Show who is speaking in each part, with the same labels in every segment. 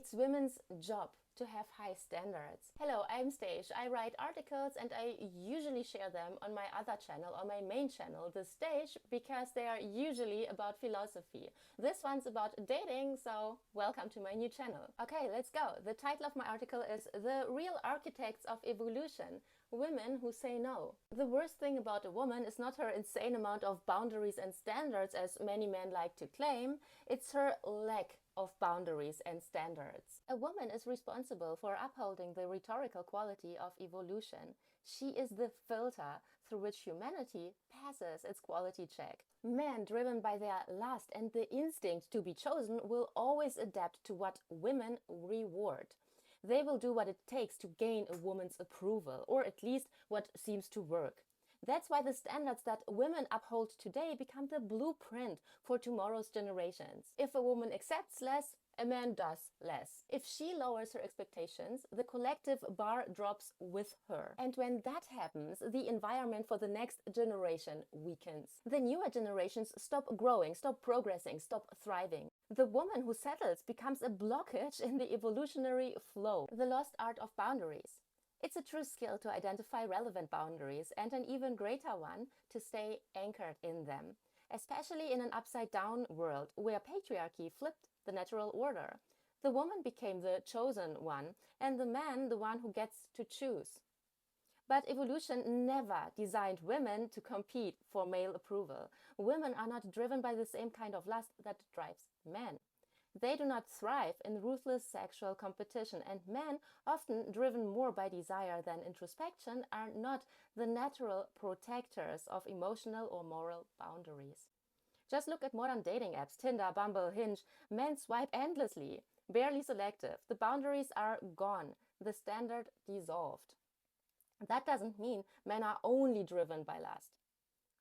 Speaker 1: It's women's job to have high standards. Hello, I'm Stage. I write articles and I usually share them on my other channel, on my main channel, The Stage, because they are usually about philosophy. This one's about dating, so welcome to my new channel. Okay, let's go. The title of my article is The Real Architects of Evolution: Women Who Say No. The worst thing about a woman is not her insane amount of boundaries and standards, as many men like to claim. It's her lack of boundaries and standards. A woman is responsible for upholding the rhetorical quality of evolution. She is the filter through which humanity passes its quality check. Men, driven by their lust and the instinct to be chosen, will always adapt to what women reward. They will do what it takes to gain a woman's approval, or at least what seems to work. That's why the standards that women uphold today become the blueprint for tomorrow's generations. If a woman accepts less, a man does less. If she lowers her expectations, the collective bar drops with her. And when that happens, the environment for the next generation weakens. The newer generations stop growing, stop progressing, stop thriving. The woman who settles becomes a blockage in the evolutionary flow. The lost art of boundaries. It's a true skill to identify relevant boundaries, and an even greater one to stay anchored in them, especially in an upside-down world where patriarchy flipped the natural order. The woman became the chosen one, and the man the one who gets to choose. But evolution never designed women to compete for male approval. Women are not driven by the same kind of lust that drives men. They do not thrive in ruthless sexual competition, and men, often driven more by desire than introspection, are not the natural protectors of emotional or moral boundaries. Just look at modern dating apps, Tinder, Bumble, Hinge. Men swipe endlessly, barely selective. The boundaries are gone, the standard dissolved. That doesn't mean men are only driven by lust.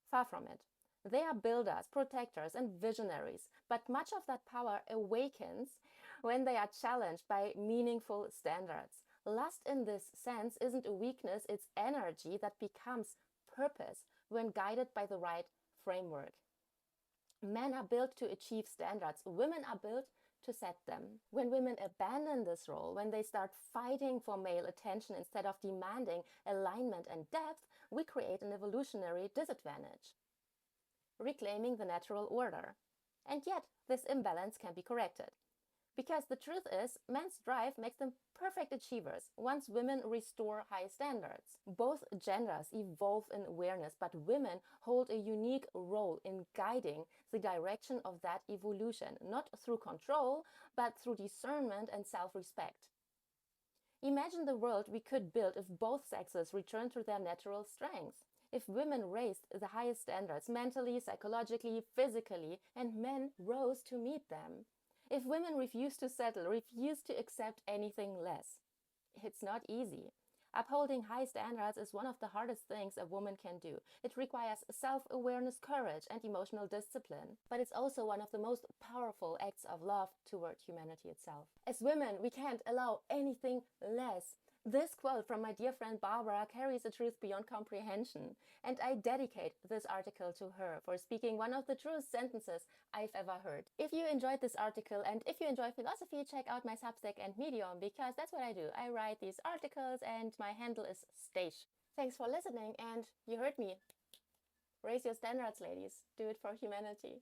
Speaker 1: Far from it. They are builders, protectors, and visionaries, but much of that power awakens when they are challenged by meaningful standards. Lust in this sense isn't a weakness, it's energy that becomes purpose when guided by the right framework. Men are built to achieve standards, women are built to set them. When women abandon this role, when they start fighting for male attention instead of demanding alignment and depth, we create an evolutionary disadvantage, reclaiming the natural order. And yet, this imbalance can be corrected. Because the truth is, men's drive makes them perfect achievers once women restore high standards. Both genders evolve in awareness, but women hold a unique role in guiding the direction of that evolution, not through control, but through discernment and self-respect. Imagine the world we could build if both sexes returned to their natural strengths. If women raised the highest standards mentally, psychologically, physically, and men rose to meet them. If women refuse to settle, refuse to accept anything less. It's not easy. Upholding high standards is one of the hardest things a woman can do. It requires self-awareness, courage, and emotional discipline. But it's also one of the most powerful acts of love toward humanity itself. As women, we can't allow anything less. This quote from my dear friend Barbara carries a truth beyond comprehension, and I dedicate this article to her for speaking one of the truest sentences I've ever heard. If you enjoyed this article and if you enjoy philosophy, check out my Substack and Medium, because that's what I do. I write these articles and my handle is Stage. Thanks for listening, and you heard me. Raise your standards, ladies. Do it for humanity.